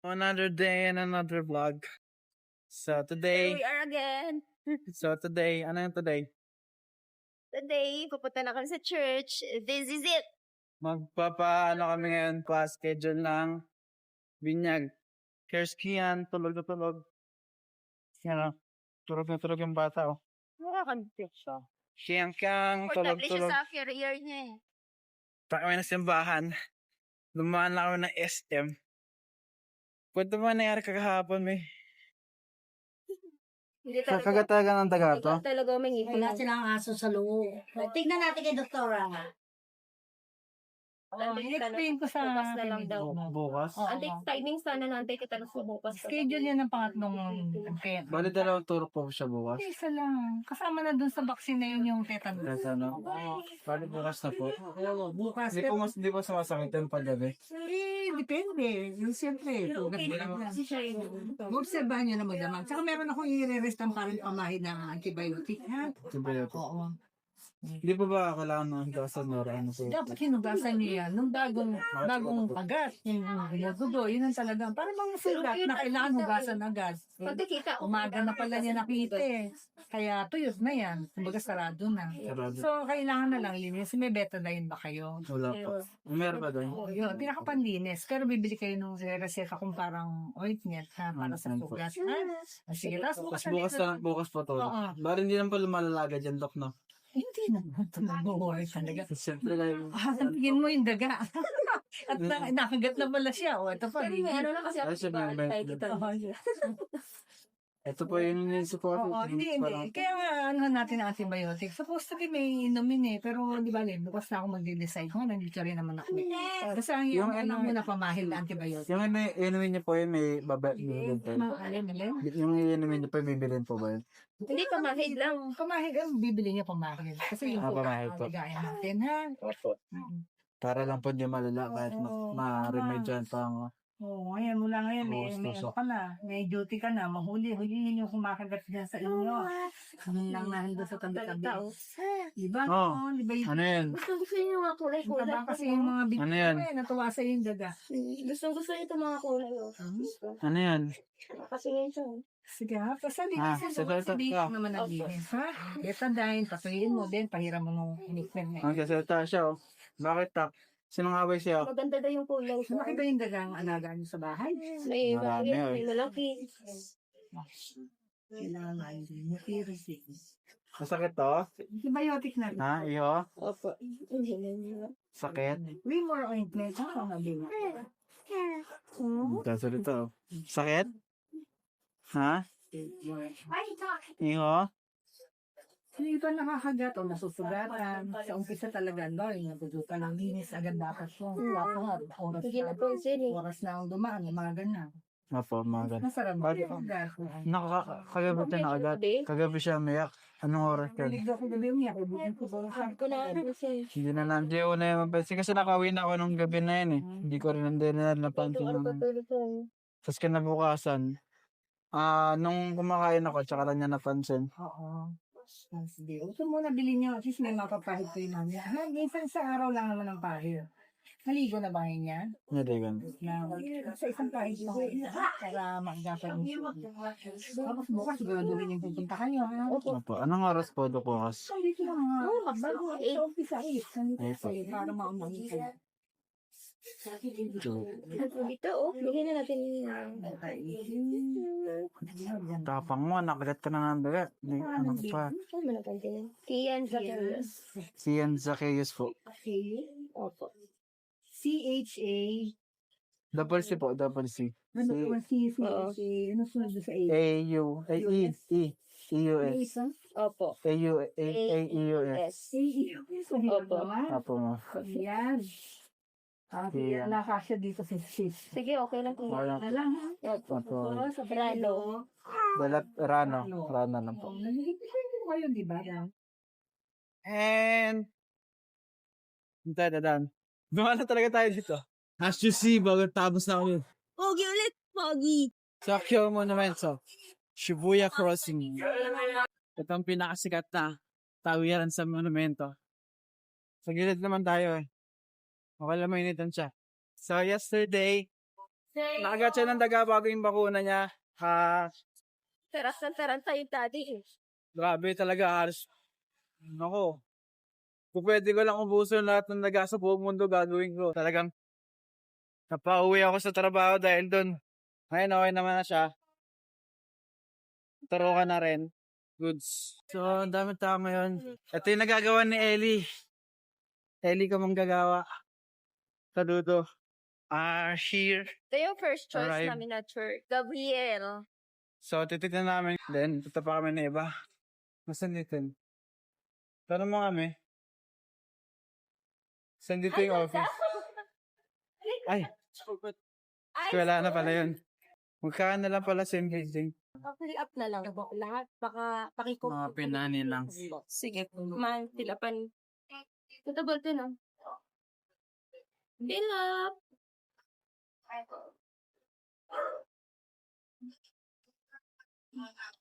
Another day and another vlog. So Here today, we are again. ano yung today? Today, pupunta na kami sa church. This is it. Magpapaano kami ngayon pa-schedule ng binyag. Here's Kian, tulog na tulog. Yan o, tulog na tulog yung bata o. Nakakambit siya. Kiyang tulog Portable siya tulog. sa career niya eh. Kami na simbahan. Lumaan na kami ng SM. Kwento mo nangyari kagahapon, may. Hindi talaga. Kagatagan ng tagato. Talaga may ngipin. Wala silang aso sa loob. Tignan natin kay Doktora. In-explain ko sa bukas na lang daw. Bukas? Antay timing sana na antay kita sa bukas. Schedule yan ng pangatlong kaya. Bali dalawang turok po siya bukas. Isa lang. Kasama na dun sa vaccine na yun yung tetanus. Yes, ano? Bali bukas na po. Bukas. Hindi po sumasakit yung paggabi. Depende. Yung siyempre. Kasi siya yun. Obserbahan nyo na magdamag. Tsaka meron akong i-re-rest ang parang pamahin ng antibiotic. Ha? Antibiotic. Oo. Hindi pa ba kailangan ng higasan or ano po? Dapat hinugasan niyo yan. Nung bagong kagat, yung binudugo, yun ang talagang, parang mga sugat na kailangan hugasan agad. Pagkikita. Umaga na pala niya nakita eh. Kaya tuyos na yan. Kumbaga sarado na. Sarado. So, kailangan na lang linis. May betadine ba kayo? Wala po. Meron ba doon? Yun, pinakapanlinis. Pero bibili kayo nung reseta kung parang ointment ha, para sa sugat. Ha? Sige, tapos Bukas po to. Oo. Bali hindi lang pala malalaga dyan, Dok, no? Hindi naman ito nag-worry talaga. Siyempre lang. Tingin mo yung daga. At nakagat na pala siya. O, ito pa. Pero may ano na kasi ako. Ay, siya may Tayo kita. Ito po yung support. Oo, hindi. Kaya nga, ano natin ang antibiotic. Supposed to be may inumin eh. Pero, di ba, bukas na ako mag-decide. Nandito rin naman ako. Kasi ang yung anak mo na pamahil na antibiotic. Yung inumin niyo po yun, may babailin po. Yung inumin niyo po, may bilhin po ba yun? Hindi pa mahid lang. Pamahil, bibili niya pamahil. Kasi yung pamahil po. Gaya natin, ha? Para lang po hindi malala kahit ma-remedyan pa ang Oo, ngayon, mula ngayon, may ano ka na, may duty ka na, hulihin yung kumakagat dyan sa inyo. Kami lang nandun sa tabi-tabi. Diba? Oo. Diba yun? Ano yan? Gusto niyo yung mga kulay-kulay. Taba kasi yung mga bibig Ano yan? natuwa sa yung daga. Gusto niyo itong mga kulay. Ano yan? Kasi ngayon siya. Sige ha, basta linisin mo. ito. Hindi ko naman naglinis, ha? Betadine, patuloyin mo din, pahiram mo nung inikmen na. Ang kasalita siya, oh. Bakit tak? Sinong away siya? Maganda daw yung kulay. So, nakita yung dagang alaga niyo sa bahay? May Marami, malaki, may malaki. Kailangan nga yung nutrition. Masakit to? Antibiotic na rin. Ha? Iyo? Opo. Sakit? Way more ointment, ha? Kung nabing. Kasalita, oh. Sakit? Ha? Iyo? Yung iba nakakagat o nasusugatan. Sa umpisa talaga, no? Yung natutukan ng linis, agad dapat po. Oras Hindi na na. po yung sili. Oras na ang dumaan, umaga na. Opo, mga ganun. Masarap mo yung ugat. Kagabi siya na agad. Kagabi siya umiyak. Anong oras ka? Nalig ako gabi umiyak. Ibuhin ko ba? Ko na kasi. Hindi na lang. Hindi ko na yung mapansin. Kasi nakawin ako nung gabi na yun eh. Hindi ko rin napansin Ano yung... ba ito? Tapos kinabukasan, nung kumakain ako, tsaka lang niya napansin. Oo. Sige. Gusto mo na bilhin niyo. At least may mapapahid ko yung namin. Minsan sa araw lang naman ang pahid. Naligo na ba niya? Hindi ko. Sa isang pahid lang. Para magapan niyo. Tapos bukas siguraduhin yung pupunta kayo. Ha? Opo. Anong oras po bukas? Dito lang nga. Bago sa office sa 8. Opo. Para maumahin kayo. Dito oh. Bigyan na natin yun. Tapang mo, nakagat ka na ng dagat. Ano ka pa? Ano man ang yan? Kian Zacarias. Sian Zacchaeus po. Opo. CHA. Double C po, double C. Ano po CHA? Ano sunod sa A? A-U, E-U-S. Opo. A-U-S. Opo. Apo mo. Yan. Yan. Nakasya dito si sis. Sige, okay lang po. Wala. Alam ha? Apo. Sa Brano. Rano lang po. Nalilipin mo kayo, di ba? And... Dadan. Dumana talaga tayo dito. As you see, bago tapos na ulit. Pogi ulit! Pogi! Sa Kyo Monument, so Shibuya Crossing. Ito ang pinakasikat na tawiran sa monumento. Sa gilid naman tayo eh. Okay lang mainitan siya. So yesterday, Nakagat siya ng daga bago yung bakuna niya. Teras ng taranta yung daddy. Grabe talaga. Halos, nako. Kung pwede ko lang ubusin lahat ng daga sa buong mundo, gagawin ko. Talagang, napauwi ako sa trabaho dahil doon. Ngayon, okay naman na siya. Taro ka na rin. Goods. So, ang dami tao ngayon. Ito yung nagagawa ni Ellie. Ellie ka manggagawa. Saludo. Here. Ito yung first choice Arrive. namin na church. Gabriel. So, titignan namin. Then, punta pa kami na iba. Nasaan dito? Tanong mo kami. Saan dito yung office? Ay! Wala na pala yun. Magkaan na lang pala same building. Fill up na lang. Lahat. Baka pakiko. Mga pinani lang. Sige. Man, tilapan. Tutabol din, no? Fill up.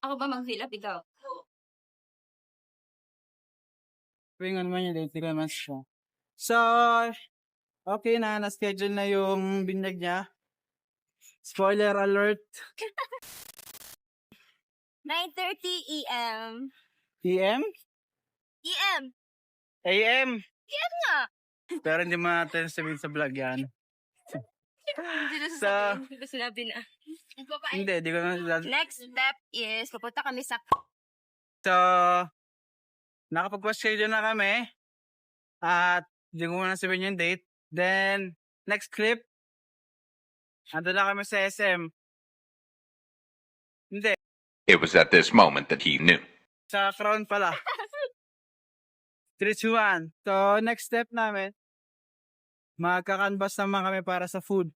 Ako ba mag-fill up? Ikaw? Tuwing ano man yun, hindi ko naman siya. So, okay na. Na-schedule na yung binyag niya. Spoiler alert. 9:30 a.m. PM? PM. AM? PM nga. Pero hindi mo natin sabihin sa vlog yan. Hindi na Sa- sasabihin. Hindi ko sinabi na. Hindi, di ko na sabihin. Next step is, pupunta kami sa... So, nakapag-schedule na kami. At hindi ko muna sabihin yung date. Then, next clip. Ando na kami sa SM. Hindi, It was at this moment that he knew. sa Crown pala. 3, 2, 1. So, next step namin. Magkakanvas naman kami para sa food.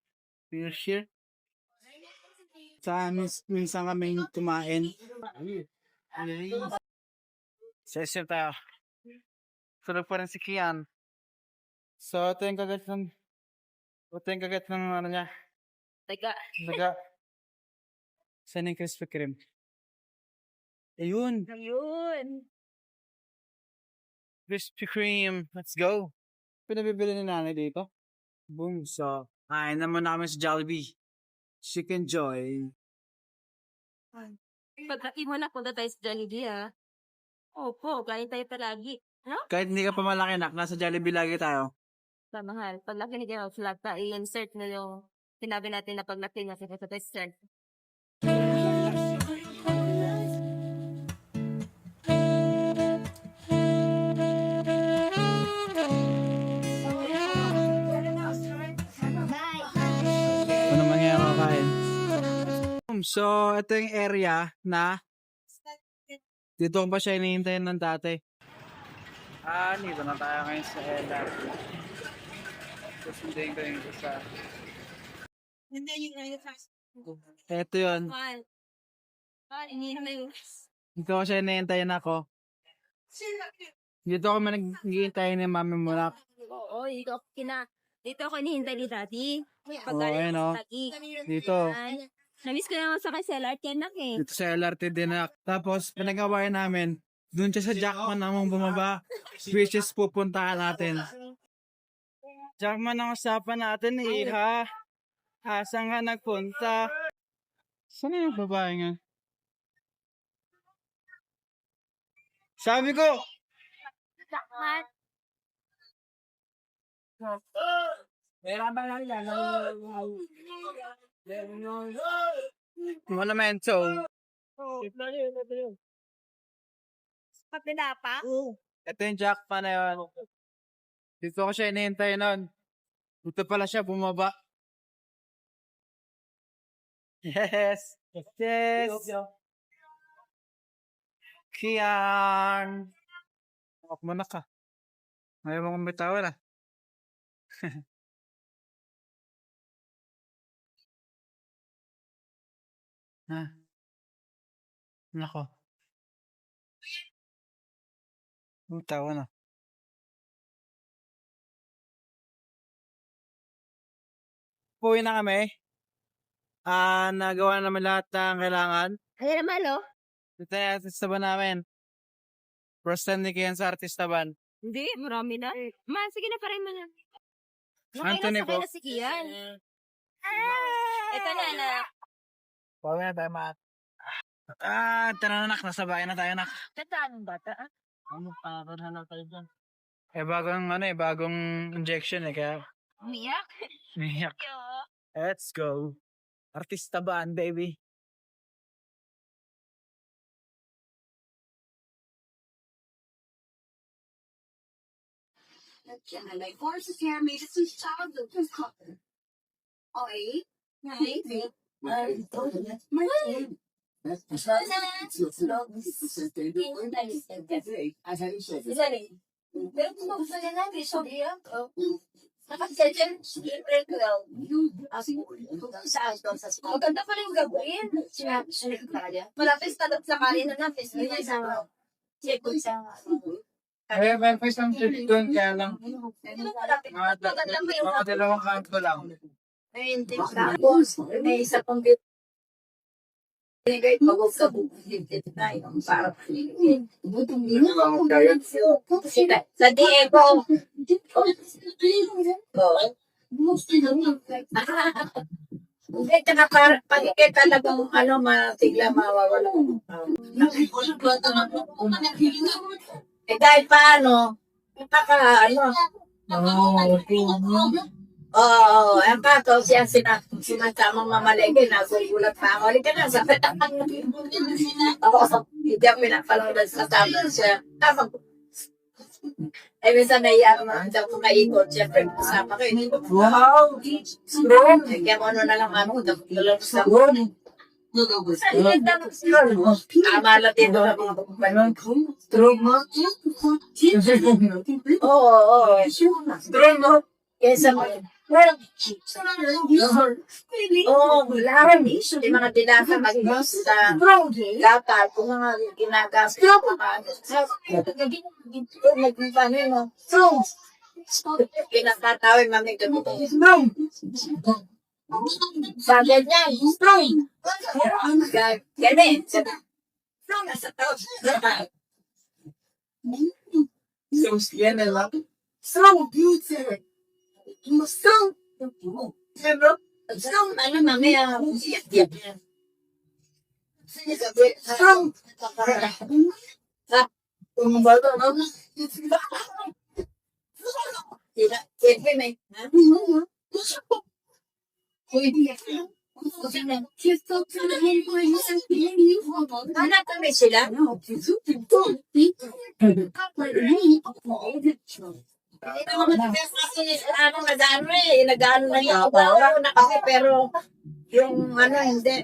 Finish here. Sa minsan kami kumain. Sa SM tayo. Tulog pa rin si Kian. So, ito yung kagat ng ano niya. Teka. Daga. Saan yung Krispy Kreme? Ayun. Ayun. Krispy Kreme. Let's go. Pinabibili ni nanay dito. Boom. So, kain na muna kami sa Jollibee. Chicken Joy. Pagkaki mo na, punta tayo sa Jollibee, ha? Opo, kain tayo palagi. Kahit hindi ka pa malaki nak, nasa Jollibee lagi tayo. Sa mahal. Pag laki niya yung flat pa, i-insert na yung sinabi natin na pag laki niya, sa start. Ano mangyayari kakain? So, ito yung area na dito ko pa siya inihintayin ng dati. Dito na tayo ngayon sa LRT. Susunduin ko yung isa. Hindi, yung fast. Ito yun. Mahal. Mahal, inihin na yung... Dito ko siya inihintayin ako. Dito ako nag-ihintayin ni mami mo na. Oo, dito ako inihintay ni Daddy. Pag Oo, galing ayun, ako oh. sa Daddy. Dito. Namiss ko naman sa LRT, anak eh. Dito sa LRT din na. Tapos, pinagawain namin. Doon siya sa Jackman namang bumaba. Which is pupuntahan natin. Jackman ang usapan natin, iha. Asan ka nagpunta? Saan na yung babae nga? Sabi ko! Jackman. Monumento. Kapinapa? Ito yung Jackman na yun. Dito ko siya inihintay nun. Dito pala siya bumaba. Yes! Yes! Kian! Huwag mo na ka. Ayaw mo kong bitawan ah. Ha? Nako. Tawa na. Puwi na kami. Nagawa naman lahat ng kailangan. Ay, naman, oh. Dito yung artista ba namin? First time ni Kian sa artista ban. Hindi, marami na. Man, sige na, pareho mo na. Anthony Nakailan po. na si Kian. Ah! Ito na, anak. Pawin na tayo, Mat. Tara na, nak. Nasa bahay na tayo, nak. Tataan bata, ah? Ano, hanap tayo dyan. Bagong injection kaya Umiyak? umiyak. Yo. Let's go. Artista baan, baby? Like forces here made it since childhood. Just cotton. Oh, eight? Nine? Maganda pala yung gagawin. Malapis na sa kanina na. May first ang trip doon, kaya lang. Mga dalawang count ko lang. Tapos, may isa pang binigay pag-usabog tayo para sa Diego. Hindi ka na pag ikay talagang matigla mawawala. Dahil paano, Oo, ang pato siya sinasamang mamalegi, nagugulat pa ako. Halika na, sa petang. Ako, hindi ako pinapalunod sa tama siya. Tapos, minsan naiyak na ako kaikot, siyempre, kasama ko. Wow! Kaya mo na lang ano, dalawang sa tama lang din doon ang mga pagpapalang. Oo. Strong, no? Kesa mo. Lahat. Yung mga dinasa mag-gas sa lapat, kung mga ginagas. Nagpapano yun, no? Pinagtatawin, mami, sa ganyan, strong. Ganyan. Strong nasa tao. Yan na lang. Strong. Strong. Strong. Ano, mami, strong. Kung bata, no? Siyempre, may. Anak kami sila. Hindi naman matigas kasi nag-ano na niya. Ako na kami pero yung hindi.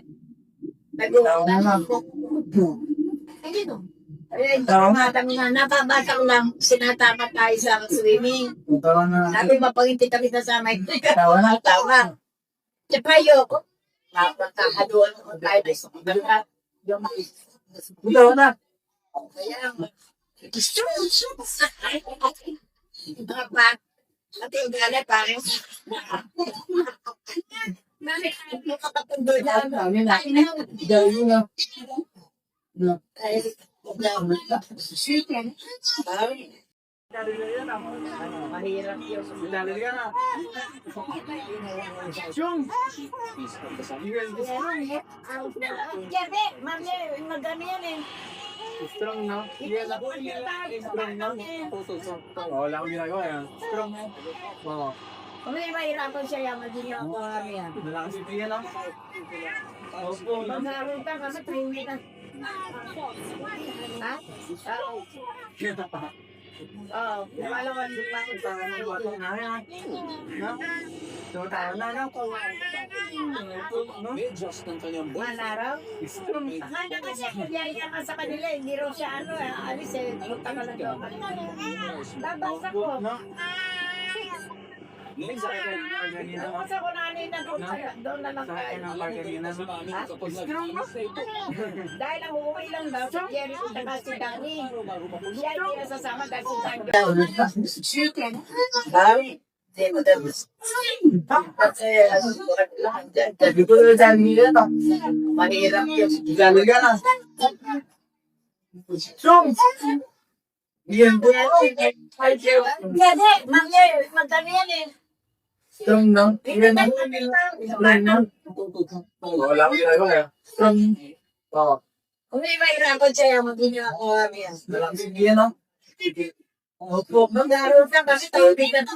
Napabata ko lang, sinatama tayo sa swimming. Sabi mapanginti kami sa may tawa. Siyempre ayoko. Napagkakaduan ko tayo na isang ganda. Ito na. Kaya pati ugali parang bakit nakapatuloy lang? Mahirap yun. Jebe, mami, magano yan eh. Strong, no? Strong, no? Wala akong ginagawa yan. Strong, no? Oo. Kung may mahirapan siya yan, magiging ako yan. Malakas yung tingin, no? Opo, no? Mag-aaral ka kasi 3 weeks. Ha? Oo. Lumalawan din pa ako. So, tayo na, no? Manaraw? Akala kasi kaya ka sa kanila, hindi raw siya alis eh. Punta ka na doon. Babasa ko. Babasa ko na doon na lang tayo. Dahil ang uuwi lang daw, si Jerry at saka si Danny. Siya hindi nasasama dahil si Danny. Hindi mo tapos. Kasi Sabi ko na dyan nila, no? mahirap yun. Galaga na. Strong! Yan po yan. Gade, magkano yan eh. Wala akong ginagawa eh. Kung may mahirapan siya, mag-inyo ako kami. Walang bigyan no? Opo. Mag-aaral ka kasi tayo di ka na.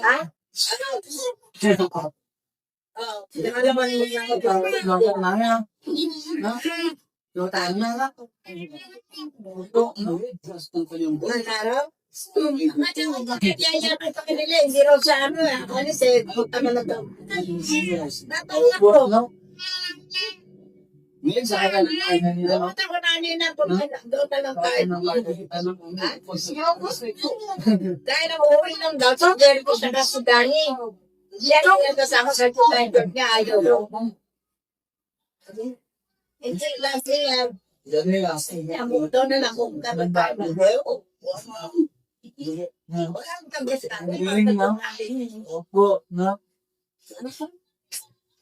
Ha? Oo. Sino naman yung mga Lutaan na lang. Mag-aaral? Kaya pa kanila, hindi raw sa ano eh. Ano siya, puta na lang daw. Napayak ko. Ngayon sa akin, ay nanila Puta ko na nina, doon na lang tayo. Dahil ang uwi ng daw, sa Jericho sa Kasudani. Yan yung kasama sa Jericho niya, ayaw. Hindi lang siya. Ang buto na lang kung kapag walang kabisan. Opo, no?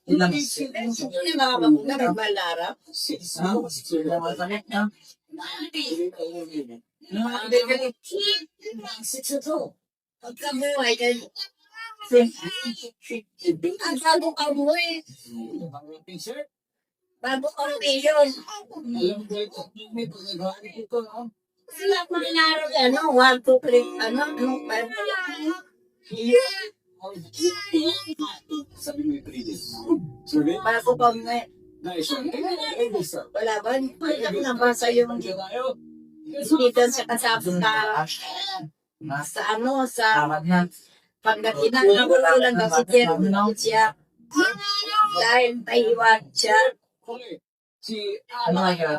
Ilang Hindi yung mga magulang nagmalarap. sila matanit na. Pagkabuhay ka, ang bago ka mo eh. Bago ka milyon. Sila ko rinaro ano, 1, 2, 3, ano, bago ka mo eh. Wala ba? Pwede ko nabasa yung dito sa kasapos na sa ano, sa pagdakinan na wala lang si Jeremy siya. Dahil Taiwan siya. Ano kaya?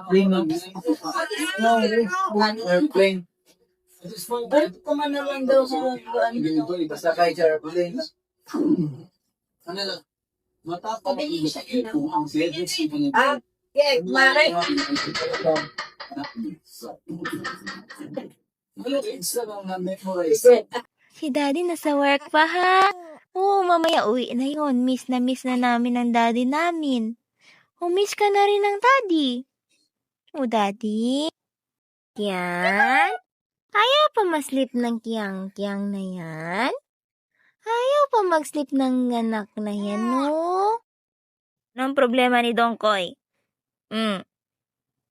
Airplane. Ba't kumano lang daw sa Basta kay airplane. Ano lang? Matapang Ah, yeah, Mare. Si daddy nasa work pa ha? Oo, mamaya uwi na yon. Miss na namin ang daddy namin. Miss ka na rin ng daddy. Daddy? Yan? Ayaw pa maslip ng kiyang-kiyang na yan? Ayaw pa mag-slip ng anak na yan, no? Anong problema ni Dongkoy?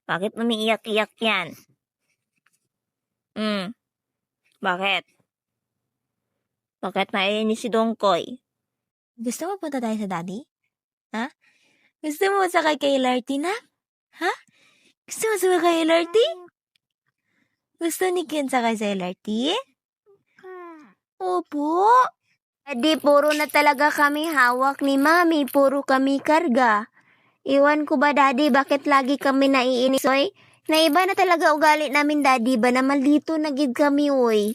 Bakit umiiyak-iyak yan? Bakit? Bakit naiinis si Dongkoy? Gusto mo punta tayo sa daddy? Ha? Gusto mo sakay kay LRT na? Ha? Gusto mo sakay kay LRT? Gusto ni Ken sakay sa LRT? Opo. Daddy, puro na talaga kami hawak ni Mami. Puro kami karga. Iwan ko ba, Daddy, bakit lagi kami naiinis, oy? Naiba na talaga ugali namin, Daddy, ba na maldito na gid kami, oy.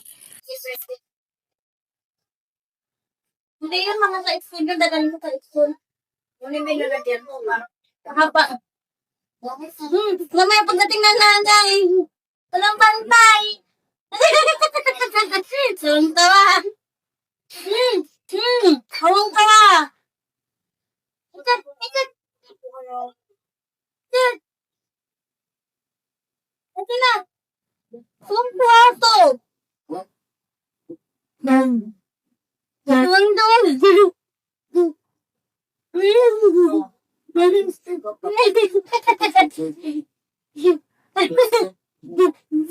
Hindi yan mga ka-school yung dagan mo ka-school. Ngunit may nalagyan mo ba? Haba. Mamaya pagdating ng nanay, walang bantay. Suntawa. Hawang ka na. Ikat. Ito na. Kumpwato.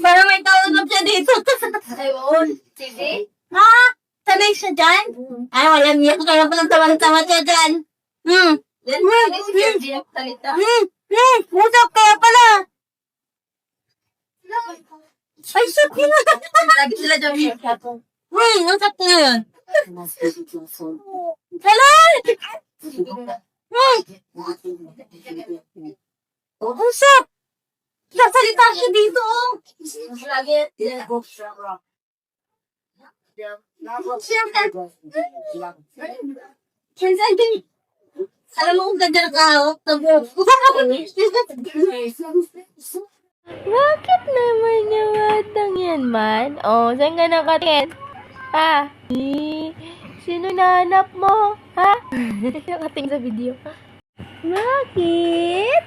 Parang may kaulog siya dito. Ayun. Sige. Ha? Sanay siya dyan? Ay, wala niya. Kaya pa ng tawang-tawa siya dyan. Usap kaya pala. Ay, sabi na. Lagi sila dyan. Usap na yun. Salay! Usap! Nasalita siya dito. Lagi. Siyempre. Minsan din. Alam mo kung ganda na kahawak. Bakit naman yung atang yan, man? Saan ka nakatingin? Ha? Sino nahanap mo? Ha? Nakatingin sa video. Bakit?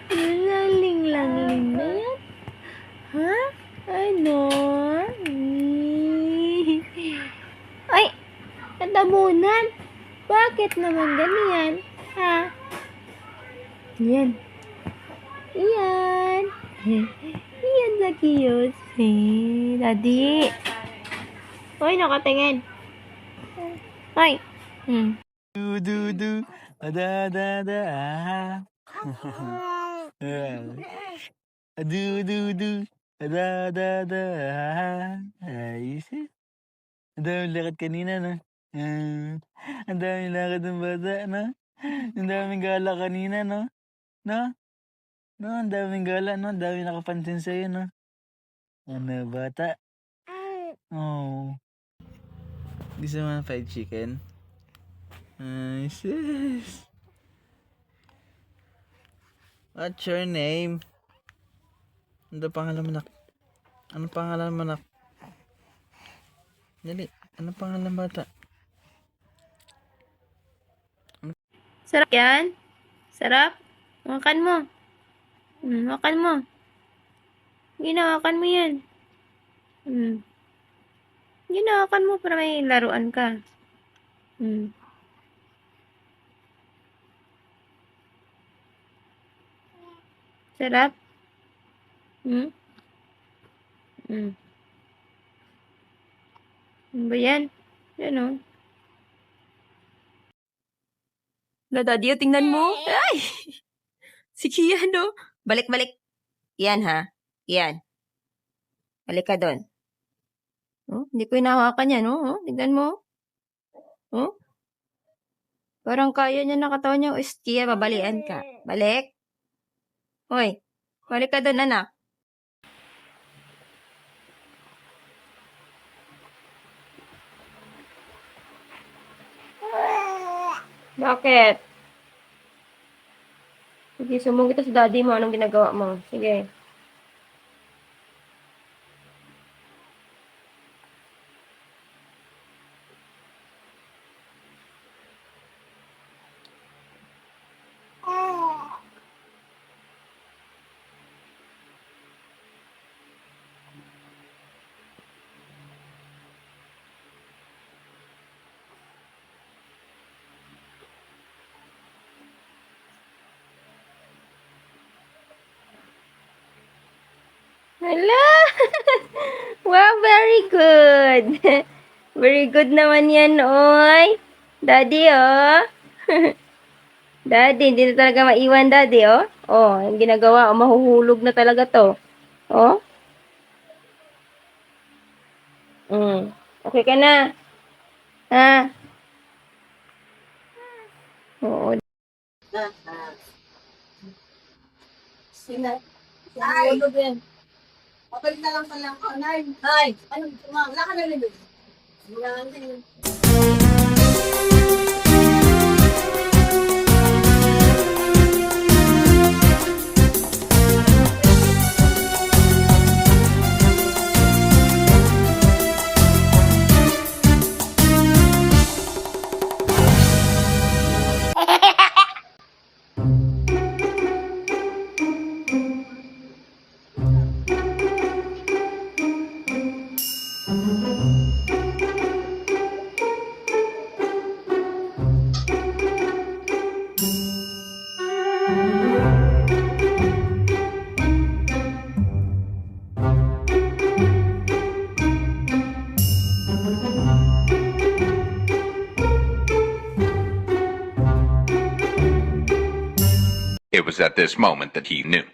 Laling-langling na yan? Ha? Ano? Ay! Ang lalamunan. Bakit naman ganyan? Ha? Yan. Iyan. Iyan na cute. Daddy. Hoy, nakatingin. Hoy. Du du du. Da da da. Du du du. Da da da. Ayos eh. Ang daming lakad kanina, no? Ang daming lakad ng bata, no? Ang daming gala kanina, no? No? No, ang daming gala, no? Ang daming nakapansin sa'yo, no? Ano, bata? Oh. Gusto mo ng fried chicken? Ay, sis. What's your name? Ano pangalan mo, nak? Ano pangalan mo, nak? Dali, ano pangalan bata? Sarap yan? Sarap? Makan mo. Makan mo. Ginawakan mo yan. Ginawakan mo para may laruan ka. Sarap? Ano ba yan? Yan o. Daddy, tingnan mo. Ay! Si Kian, no? Balik. Yan, ha? Yan. Balik ka doon. Oh, hindi ko hinahawakan yan, no? Oh, tingnan mo. Oh? Parang kaya niya nakatawan niya. O, Kia, babalian ka. Balik. Hoy, balik ka doon, anak. Bakit? Sige, sumbong kita sa daddy mo. Anong ginagawa mo? Sige. Hala! Wow, very good. Very good naman yan, oy. Daddy, oh. Daddy, hindi na talaga maiwan, daddy, oh. Oh, yung ginagawa, oh, mahuhulog na talaga to. Oh. Okay ka na. Ha? Oo. Ay! Pabalik na lang pala ako. Nay! Anong wala ka na rin? Wala ka na rin. It was at this moment that he knew.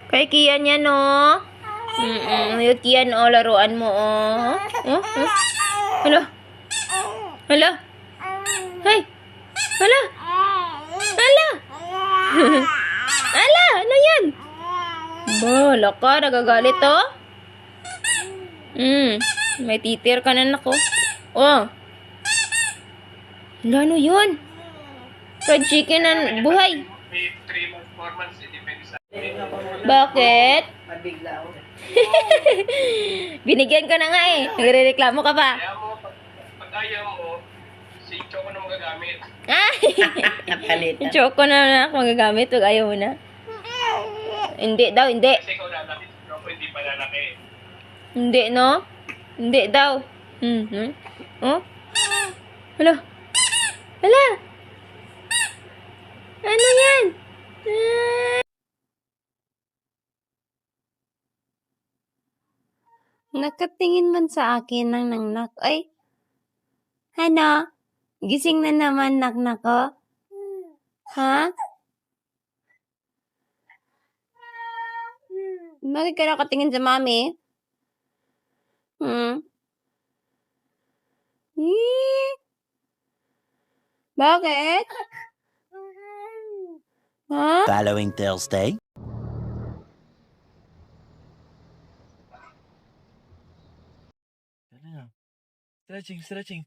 Kay Kian yan, oh. Yung Kian, oh, laruan mo, oh. Hala. Hala. Hey. Hala. Hala. Hala, ano yan? Bala ka, nagagalit, oh. May titir ka na, nako. Oh. Hala, ano yun? Fried chicken na buhay. 3 months, 4 months, depende sa Bakit? Mabigla ako. Binigyan ko na nga eh. Nagre-reklamo ka pa. Pag ayaw mo, si Choco na magagamit. Ay! Napalitan. Choco na ako magagamit. Huwag ayaw mo na. Hindi daw, hindi. Kasi ikaw lalaki, si Choco hindi pa lalaki. Hindi, no? Hindi daw. Oh? Hala. Hala. Ano yan? Nakatingin man sa akin ng nangnak. Ay. Ano? Gising na naman naknak ko? Ha? Bakit ka nakatingin sa mami? Bakit? Ha? Following Thursday. Stretching.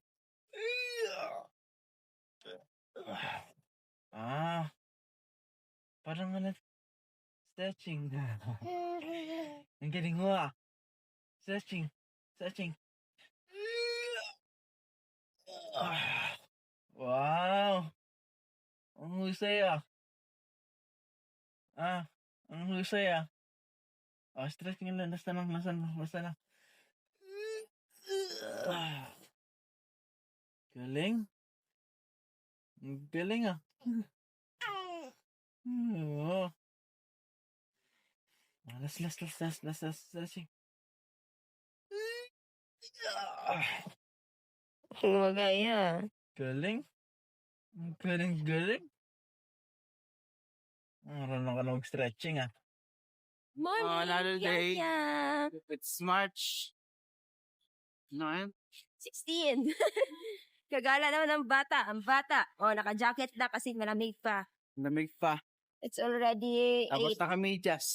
Parang stretching. Ang galing mo ah. Stretching. Wow. Ang husay ah. Ang husay ah. Stretching lang. Basta lang. Galing. Ang galing ah. Oh. Last. Stretching. Magaya. Galing. Ang galing. Marunong ka na mag-stretching ah. Morning! Another day. Yeah. It's March 9. 16. Kagala naman ng bata. Ang bata. Naka-jacket na kasi malamig pa. Lamig pa. It's already Tapos 8. naka-medyas.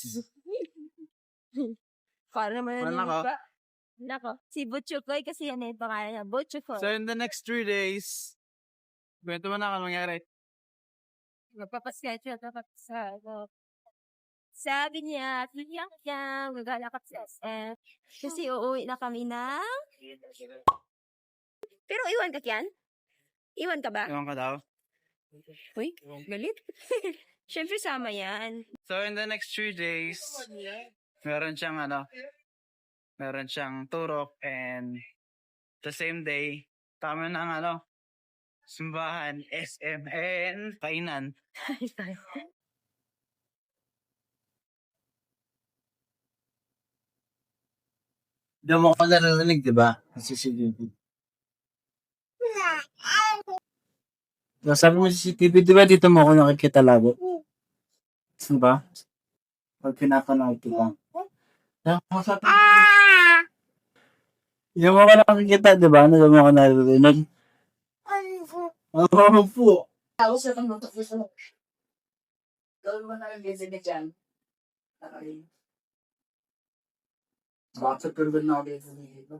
Para naman Wala malamig ko. pa. Nako. Si Butchukoy kasi yan eh. Pangalan niya. Butchukoy. So in the next 3 days, kwento mo na kung mangyari. Magpapasketch. Sabi niya, kiyang gagalakap sa SM. Kasi uuwi na kami ng... Pero iwan ka, Kian? Iwan ka ba? Ewan ka daw. Uy, galit. Siyempre sama yan. So in the next 3 days, meron siyang turok and the same day, tama ng simbahan, SM, and kainan. Hindi mo ko narinig, di ba? CCTV. Sabi mo CCTV, di ba dito mo ako nakikita lagi? Di ba? Pag pinapanood kita. Hindi mo ko nakikita, di ba? Hindi mo ko naririnig. Oo po. Ako sa panglutok ko sa mga. Gawin mo na yung busy dyan. Bakit pero na ako dito?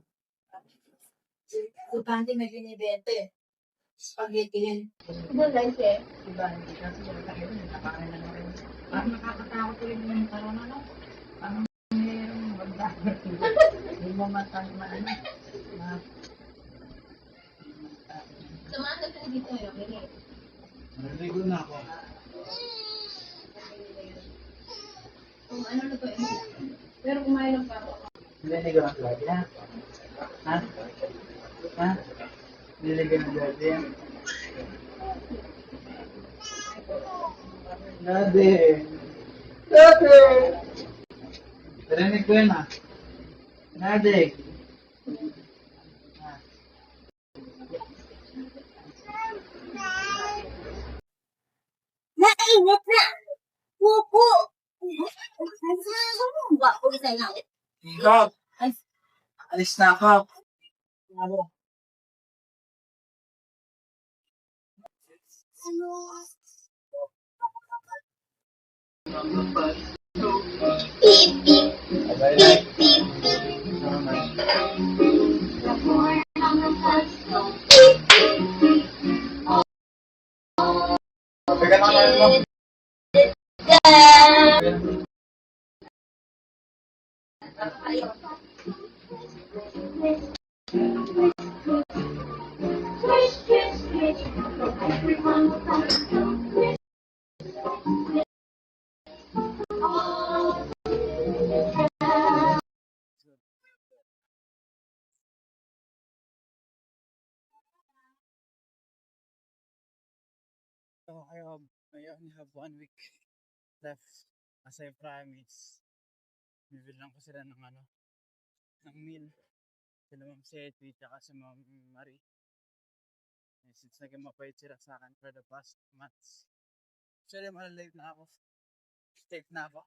Kupante may binibente. Spaghetti yan. Doon lang siya. Diba? Hindi kasi wala tayo. Nakakain na rin. Parang nakakatakot ko rin yung parang parang mayroong magdagat. Hindi mo matang maano. Samahan ka sa dito yun. Narinig na ako. Kung ano na po yun. Pero kumain lang pa ako. Narinig na lagi ha? Ha? Ha? Narinig na lagi ha? Dade! Narinig ko yun ha? Dade! Nainit na! Pupo! Wapo kita lang. Ikaw! Alis na ako. Ano? Teka lang, So, I only have 1 week left. As I promise, bibili lang ko sila ng ng meal. Sila Ma'am Seti, tsaka si Ma'am Marie. And since naging mapait sila sa akin for the past months. Sorry, malalate na ako. Late na ako.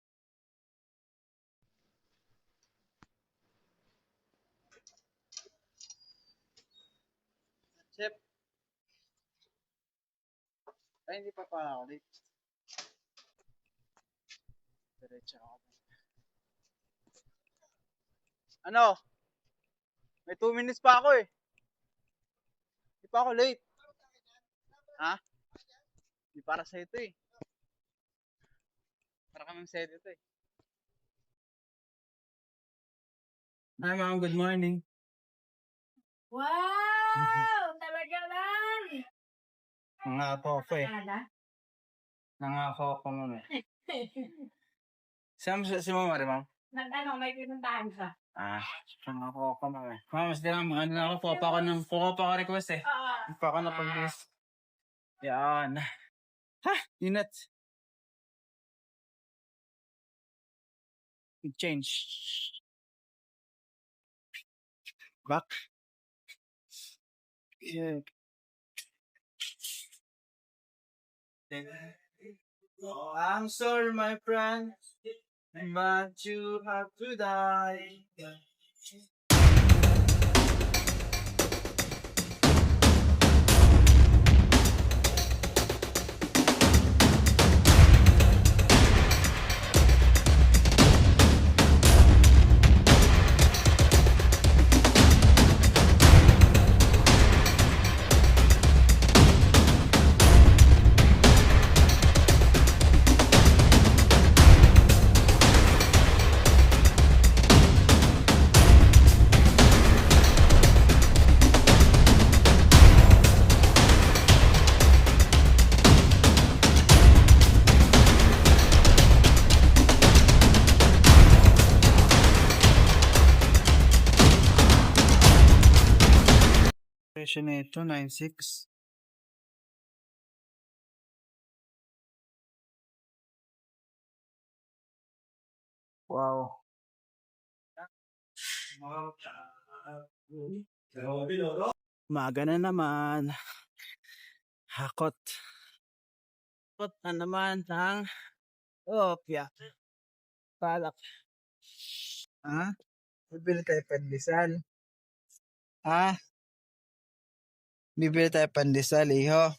Chef, ay hindi pa ako late. Diretso ako. Ano? May 2 minutes pa ako eh. Hindi pa ako late. Ha? Hindi para sa ito eh. Para kaming set ito eh. Hi ma'am, good morning. Wow! Talaga lang! Nangako ako eh. Nangako ako ma'am eh. Si Ma'am Marie, ma'am? May pinuntahan ka. Nangako ako ma'am eh. Ma'am, mas din ako, kuha pa ako request eh. Hindi pa ako napag-list. Yan. Ha! Unit. Change. Back. Yeah. Oh, I'm sorry, my friend, but you have to die. Presyo nito, 9.6. Wow. Umaga na naman. Hakot. Hakot na naman ng opya. Palak. Ha? Bibili tayo pandesal. Ha? Bibili tayo pandesal, iho.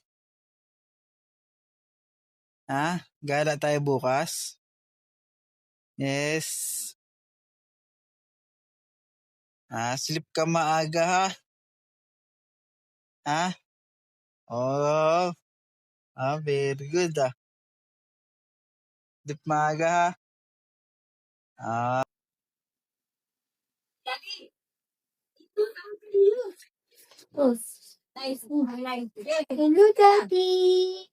Ha? Gala tayo bukas? Yes. Sleep ka maaga ha? Ha? Oh. Very good Sleep maaga ha? Oh, nice. Hello, Daddy.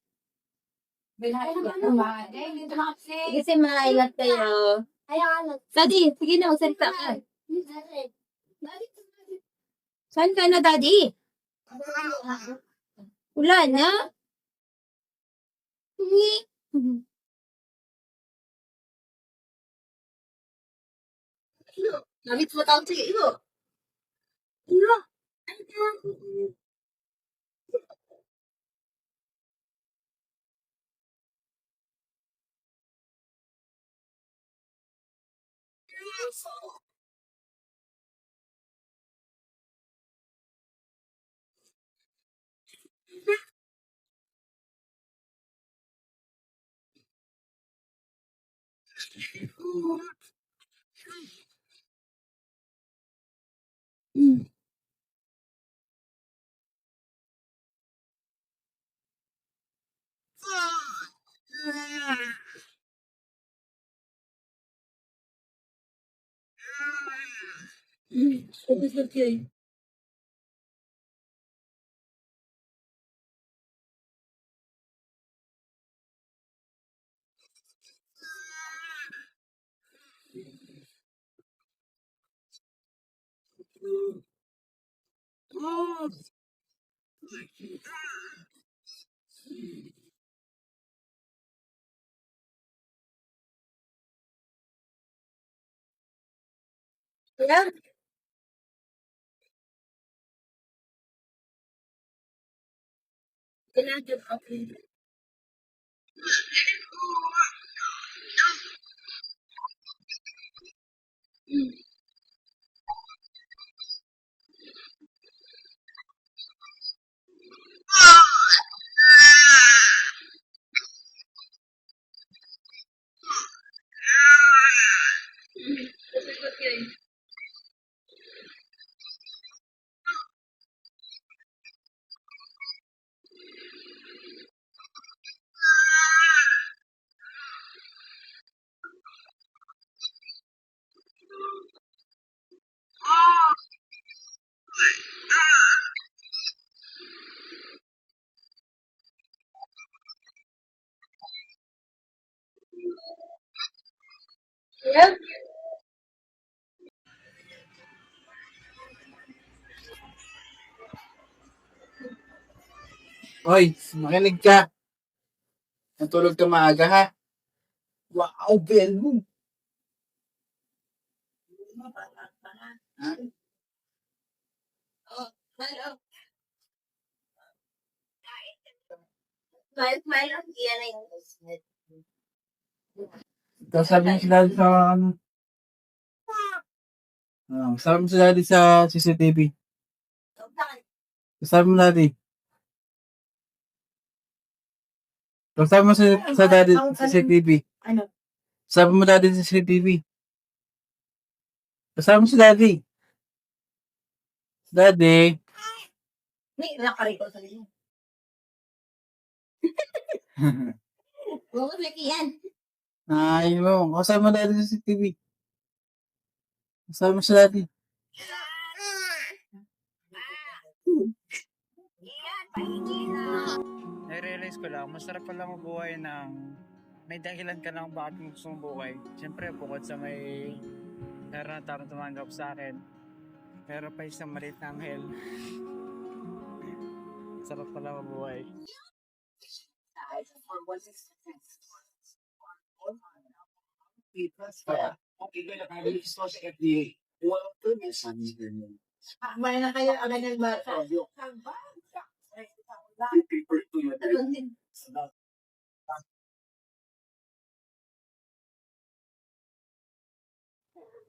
Kasi mailat kayo. Daddy, sige na, salita ka. Saan ka na, Daddy? Wala na? Namit mo tawag sa iyo. Iya. Hoy, makinig ka. Natulog ka maaga, ha? Wow, bell mo. Sabi mo sila sa ano? Sabi mo sila sa CCTV. Sabi mo daddy. Sabi mo sa daddy sa CCTV. Ano? Sabi mo daddy sa CCTV. Sabi mo si daddy. Daddy. May nakarito sa inyo. Huwag mo yan. Ay mo. Sabi mo daddy sa CCTV. Sabi mo si daddy. I-realize ko lang, masarap pala mabuhay ng may dahilan ka lang bakit mo gusto mong buhay. Siyempre, bukod sa may meron na tarong tumanggap sa akin, meron pa isang maliit na anghel. Sarap pala mabuhay. May na kayo ang ganyan bata.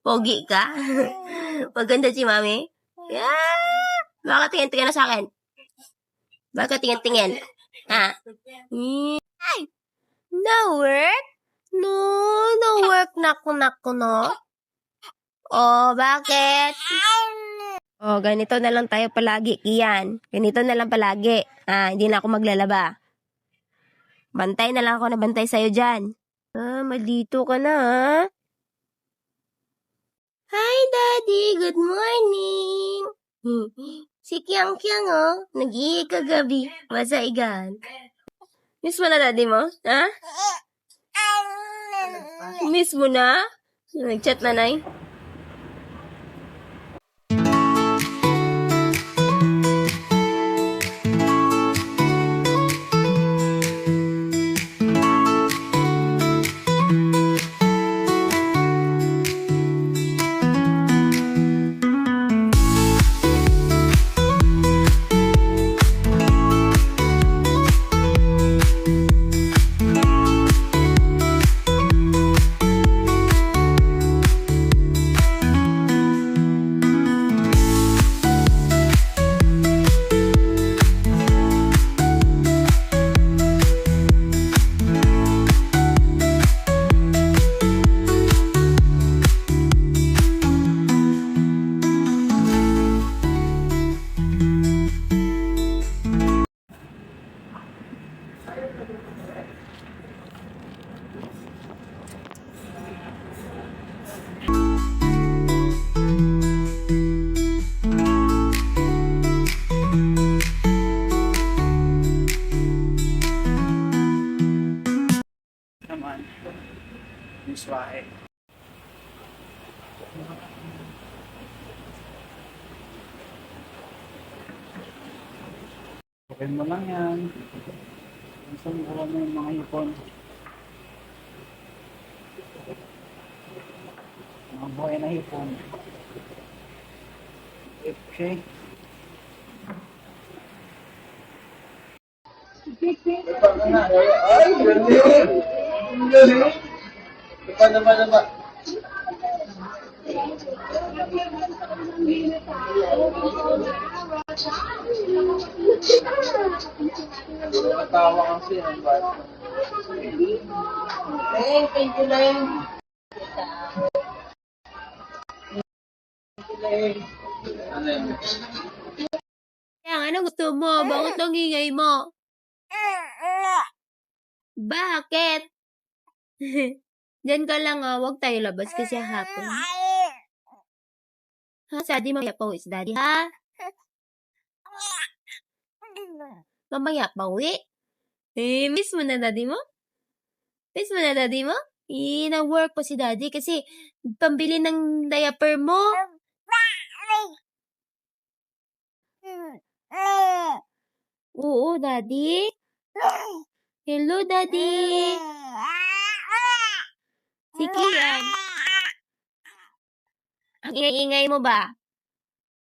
Pogi ka? Maganda si mami? Yeah! Bakit tingin-tingin na sa akin? Bakit tingin-tingin? Ha? Ay! No work? No work na ko no? Oh, bakit? Oh, ganito na lang tayo palagi, Kian. Ganito na lang palagi. Hindi na ako maglalaba. Bantay na lang ako na bantay sa'yo dyan. Maldito ka na, ha? Hi, Daddy! Good morning! Si Kiang-Kiang, oh. Nag-ihi kagabi. Masaigan. Miss mo na, Daddy mo? Ha? Miss mo na? Nag-chat na, Nay? Yan mo lang yan. Minsan mo yung mga hipon. Mga buhay na hipon. Okay. Thank you, Len. Kaya ano gusto mo? Bakit ang ingay mo? Bakit? Diyan ka lang huwag tayo labas kasi hapon. Ha, Daddy, mamaya pa uwi si Daddy, ha? Mamaya pa uwi? Miss mo na Daddy mo? Miss mo na Daddy mo? Na-work pa si Daddy kasi pambili ng diaper mo. Oo, Daddy. Hello, Daddy. Sige yan. Ang ingay-ingay mo ba?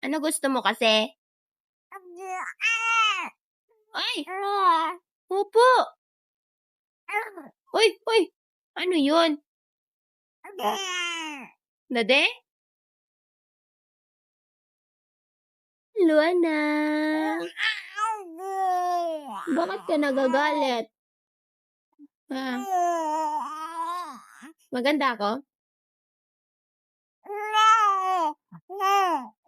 Ano gusto mo kasi? Ay! Opo! Uy! Uy! Ano yun? Dade? Hello, anak. Bakit ka nagagalit? Ha? Maganda ako?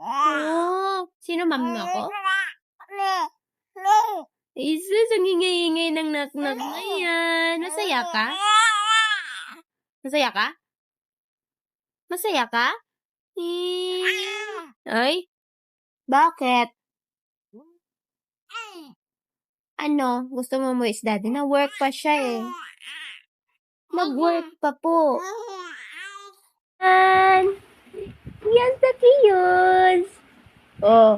Oh, sino mami mo ako? Isus, ang ingay-ingay ng nak-nak na yan. Masaya ka? Masaya ka? Masaya ka? Ay? Bakit? Ano? Gusto mo mo is Daddy? Na-work pa siya eh. Nag-work pa po. Yan sa kiyos. Oh.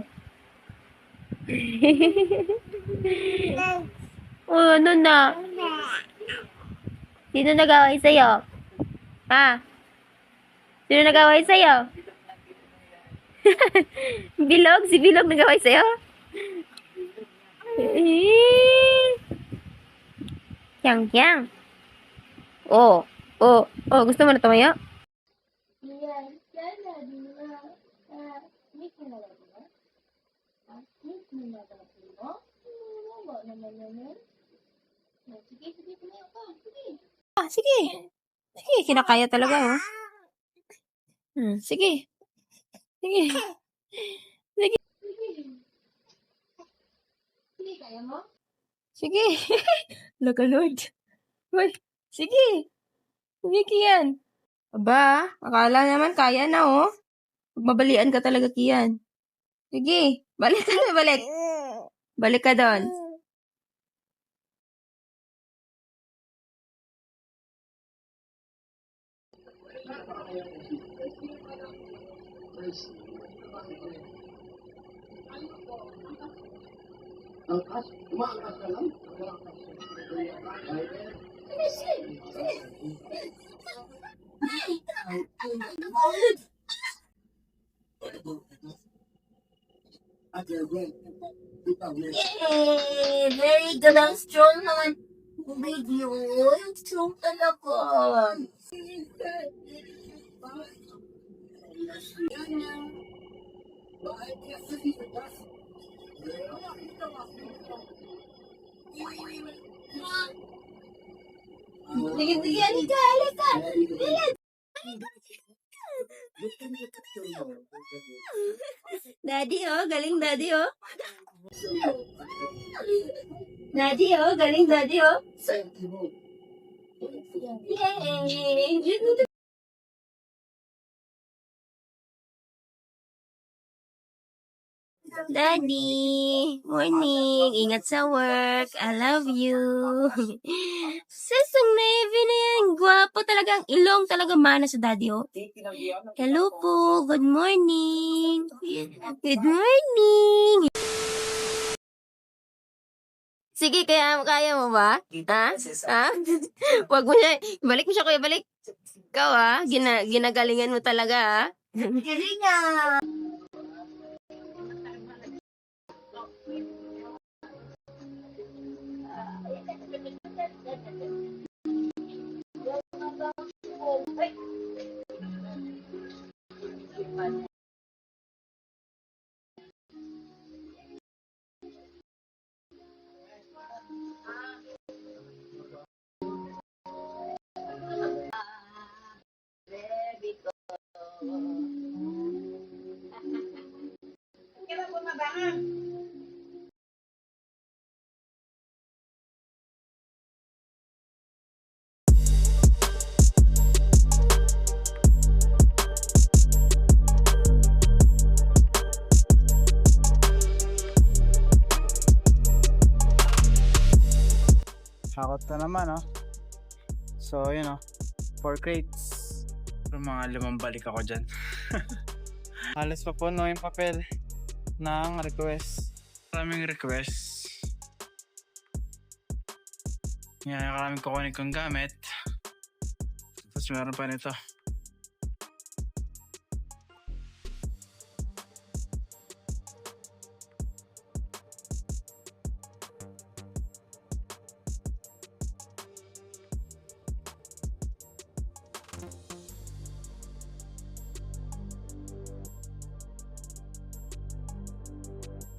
Oh, ano na? Sino nag-away sa'yo? Ha? Sino nag-away sa'yo? Bilog? Si Bilog nag-away sa'yo? Kyang-kyang. Oh. Oh. Oh, gusto mo na tumayo? Ah, sige. Sige, kinakaya talaga, oh. Sige. Sige. Sige. Sige, kaya mo? Sige. Laga, Lord. Uy, sige. Sige, Kian. Aba, akala naman kaya na, oh. Magbabalian ka talaga, Kian. Sige, balik ka na, balik. Balik ka doon. Yay! Very good and strong naman. Baby, oh, strong talaga. Sige, halika, halika. Daddy, oh. Galing, Daddy, oh. Daddy, oh. Galing, Daddy, oh. Yay! Daddy, morning. Ingat sa work. I love you. Sesong Navy na yan. Gwapo talaga. Ang ilong talaga mana sa daddy, oh. Hello po. Good morning. Good morning. Sige, kaya mo ba? Ha? Ha? Wag mo siya. Balik mo siya, kuya. Balik. Ikaw, ginagalingan mo talaga, ha? Kaya bumaba ka. Hakot na naman, oh. So, yun, oh. 4 crates. So, mga 5 balik ako dyan. Halos pa po, no, yung papel ng request. Maraming request. Yan, maraming kukunin kong gamit. Tapos meron pa nito.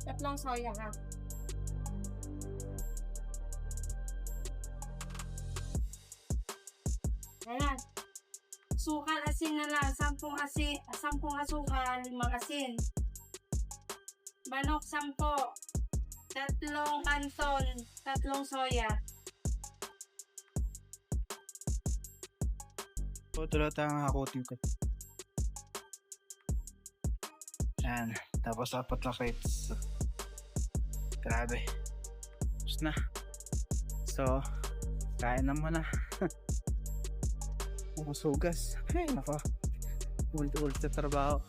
Tatlong soya, ha? Ayan. Sukal asin na lang. 10 asukal, 5 asin. Manok 10. 3 kanton, 3 soya. Tuloy tayong hakutin ko. Yan. Tapos 4 na crates. Grabe. Tapos na. So, kain na muna. Masugas. Ay, nako. Ulit-ulit sa trabaho.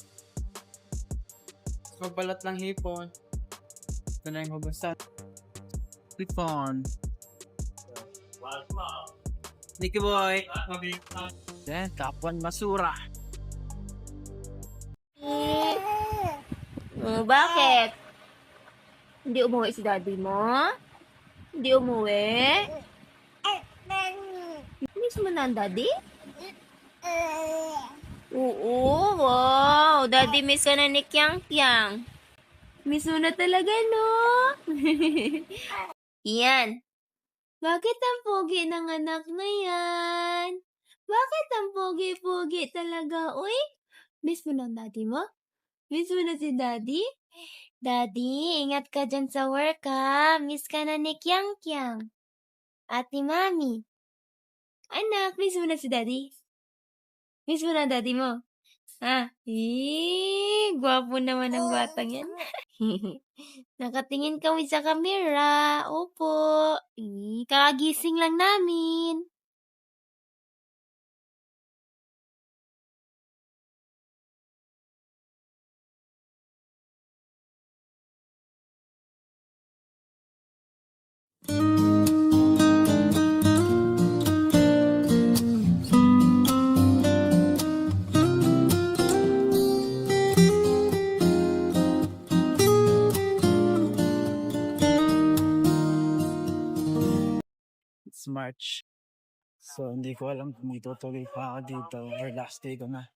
Magbalat ng hipon. Ito na yung hugasan. Hipon. Nicky boy. Then, kapwan masura. Bakit? Hindi umuwi si daddy mo? Hindi umuwi? Miss mo na ang daddy? Oo, wow. Daddy, miss ka na ni Kyang-Kyang. Miss mo na talaga, no? Yan. Bakit ang pogi ng anak na yan? Bakit ang pogi-pogi talaga? Uy, miss mo na ang daddy mo? Miss mo na si daddy? Daddy, ingat ka dyan sa work, ha? Miss ka na ni Kyang-Kyang. Ate Mami. Anak, miss mo na si daddy? Miss mo na ang daddy mo? Ha? Gwapo naman ang batang yan. Nakatingin kami sa camera. Opo. Kakagising lang namin. It's March. So, hindi ko alam kung itutuloy pa ako dito or last day ko na.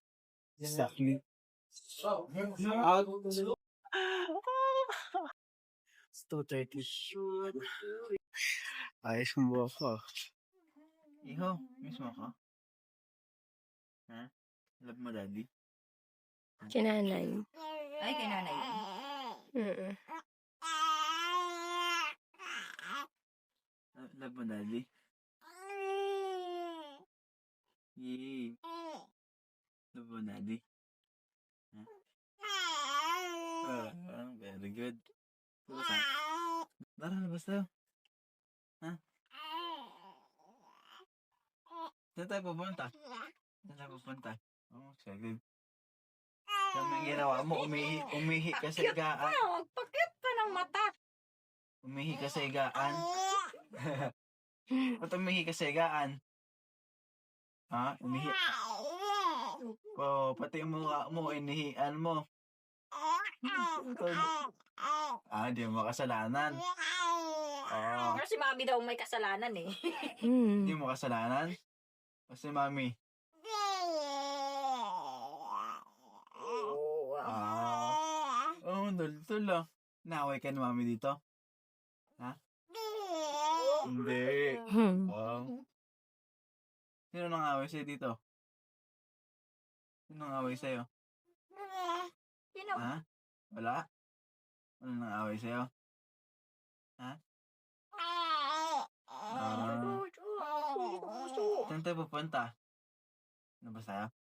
Exactly. It's 2:30. Ayos yung buhok ko. Iho, miss mo ako? Ha? Love mo, daddy? Kinanay. Ay, kay nanay. Love mo, daddy? Yay. Love mo, daddy? Very good. Tara, labas tayo. Ha? Saan tayo pupunta? Saan tayo pupunta? Oh, sige. Saan may ginawa mo? Umihi ka sa higaan. Magpakit pa ng mata. Umihi ka sa higaan. Ba't umihi ka sa higaan? Ha? Umihi? Pati yung mukha mo, inihian mo. Di mo kasalanan. Pero si Mami daw may kasalanan eh. Hindi mo kasalanan? O si Mami? Dultol ah. Naaway ka ni Mami dito? Ha? Hindi. Sino nang away sa'yo dito? Sino nang away sa'yo? Sino? Ha? Wala? Ano nang away sa'yo? Ha? Saan tayo pupunta? Ano ba sa'yo?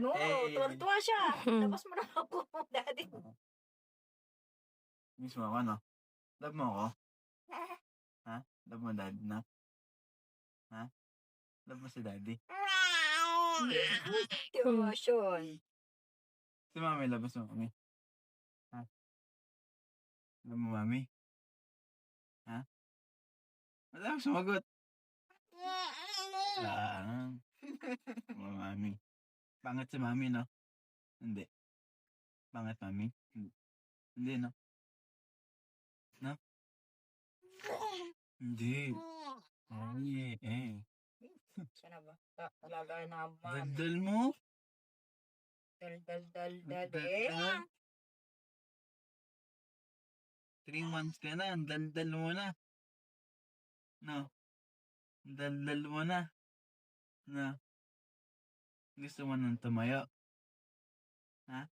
No, tuwa siya. Labas mo na ako, daddy. Miss mo ako, no? Love mo ako? Ha? Love mo daddy na? Ha? Love mo si daddy? Devotion. Si Mami, love mo si Mami? Ha? Love mo Mami? Ha? Wala akong sumagot. Mami. Pangit si Mami, no? Hindi. Pangit Mami? Hindi, no? No? Hindi. Ay, Sana ba? Talaga naman. Daldal mo? Dal. 3 months ka na, ang daldal mo na. No? Ang daldal mo na. No? Gusto mo nang tumayo? Ha?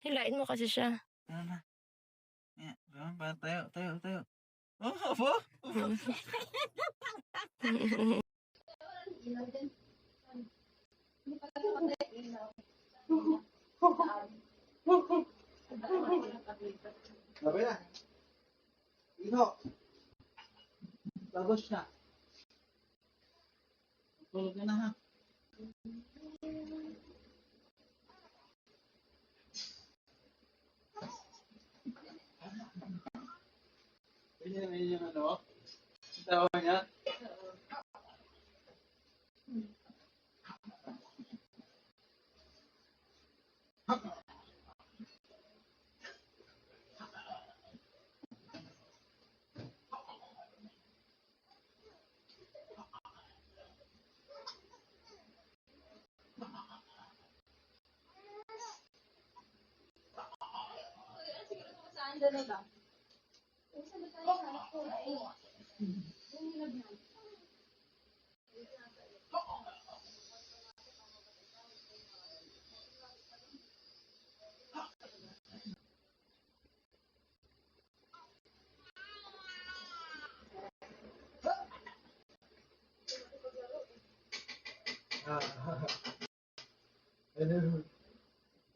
Hilain mo kasi siya. Ano na? Para tayo. Oh, abo? Sabi na. Ino. Bagos na. Tulog ka na ha. Ayun yung ano? Tawa niya?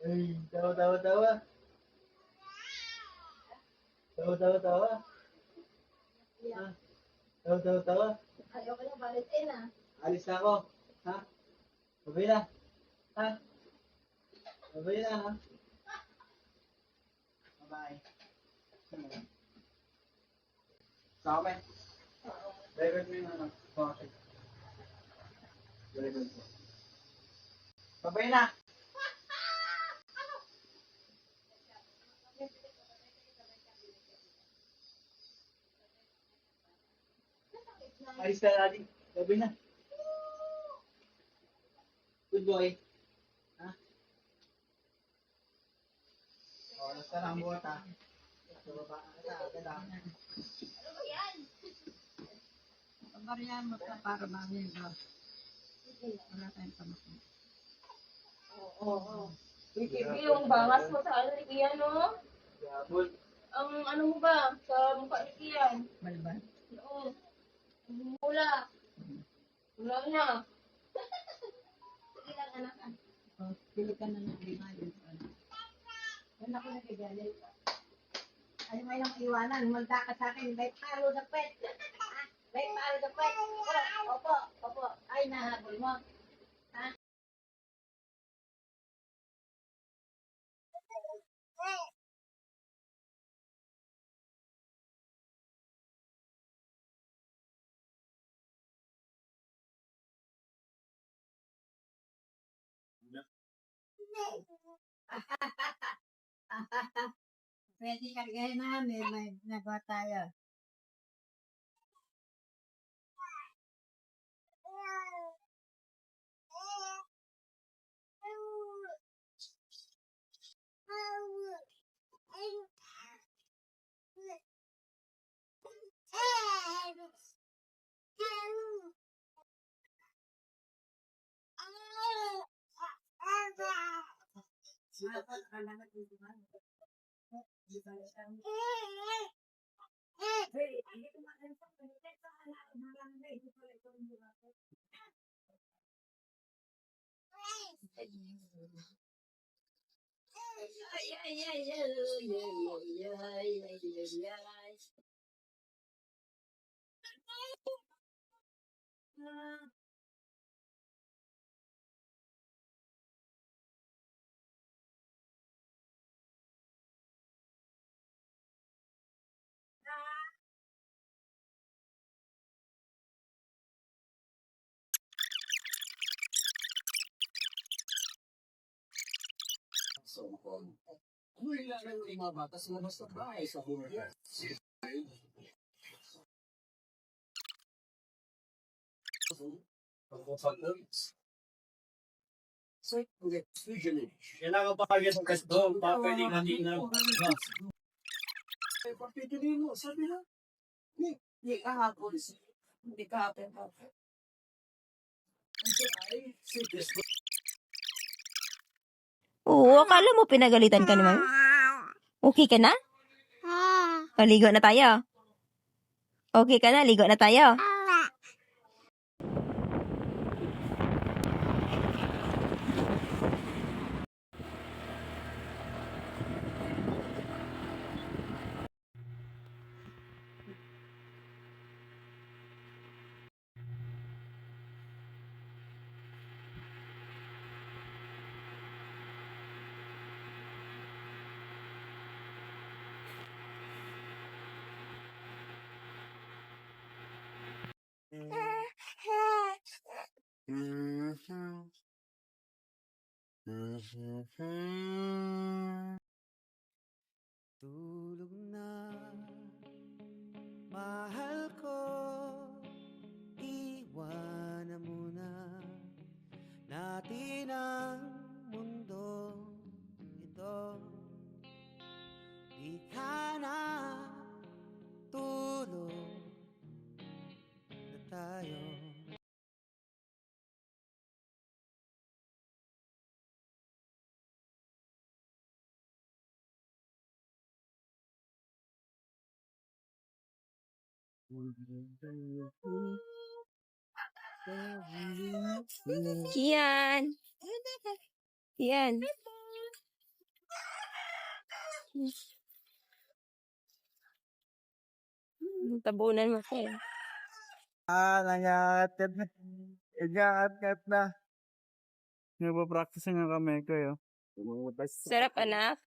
Ay, tawa. Tawa. Tawa. Ayaw ko na balitin ah. Alis na ako. Ha? Babay na. Ha? Babay na ha? Bye-bye. Sa akin? Very good mo yung ano. Okay. Very good po. Babay na. Alis ka na natin. Babay na. Good boy. Ha? Oras ka lang buhat ha. Sa baba ka agad ha. Pagkariyan mo ka para mami ka. Wala tayong tamakot. Oo. Yung bangas mo sa ano ni Kian, no? Gabol. Ang ano mo ba? Sa mukha ni Kian? Balban. Oo. Mula. Wala na. Sige lang, anak. Pili ka na ng lima yun. Wala ko nakigalit. Ano may lang iwanan, magda ka sa akin, may palo sa pet. May palo sa pet. Opo. Ay, nahabol mo. Pwede kargahin namin, may nagawa tayo. Kailangan pa kayo sa kasdo, pwede hindi na. Sabi na. Hindi kahapon. Hindi kahapon. Oo, akala mo pinagalitan ka naman. Okay ka na? Ligo na tayo. Okay ka na, ligo na tayo. Tulog na, mahal ko, iwanan muna natin ang mundo ito. Di ka na tulog na tayo. Kian. Kian. Tabunan mo siya. Nangangagat na. Nangangagat na. Nagpa-practice nga kami kayo. Sarap, anak.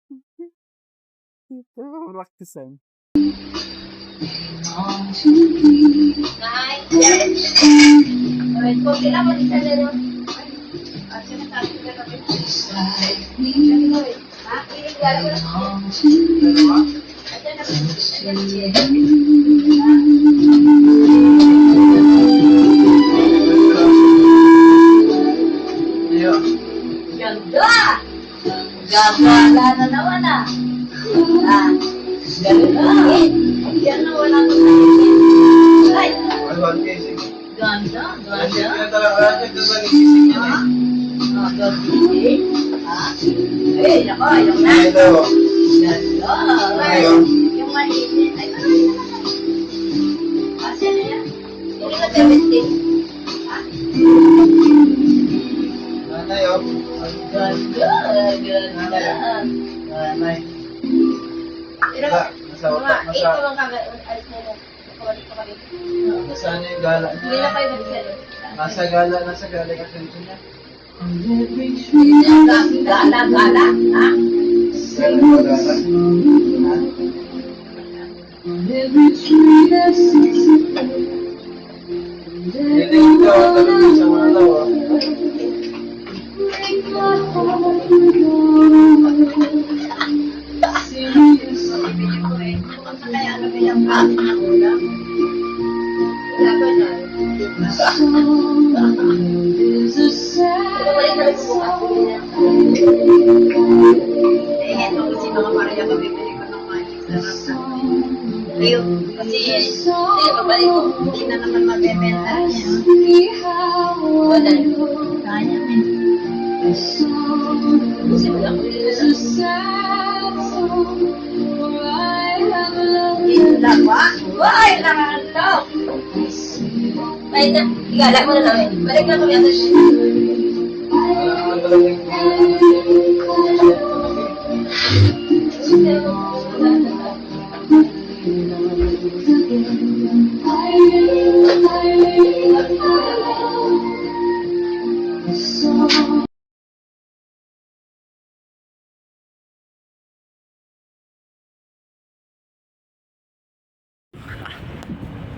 Nagpa-practice yan. Ganda! Gagawala na naman ah. Ganda! Yan na wala ko sa isip. Ay! Ganda! Ganda! Eh, nako, yung na. Ganda! Yung maliit. Ay, marami naman. Kasi na yan. Hindi ka demistic. Nasaan yung gala niya? Nasa gala ka dito niya. Gala, ha? Hindi ko talaga sa mga lawa. Ayun, kasi pabalik ko, hindi na naman mabebenta niya. Wala. Kaya namin. Kasi wala ko Lawa? Why? Nakakalaw! Balik na. Igala mo na namin. Balik na kami.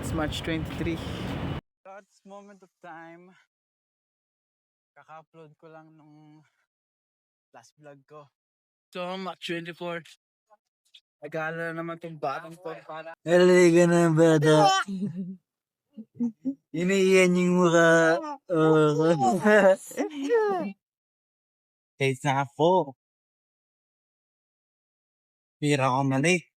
It's March 23. God's moment of time. Kaka-upload ko lang nung last vlog ko. So, March 24. Nag-aalala naman itong batang to. Nalaliga na ang bata. Iniiyan yung mukha. Kahit na po. Pira ko mali.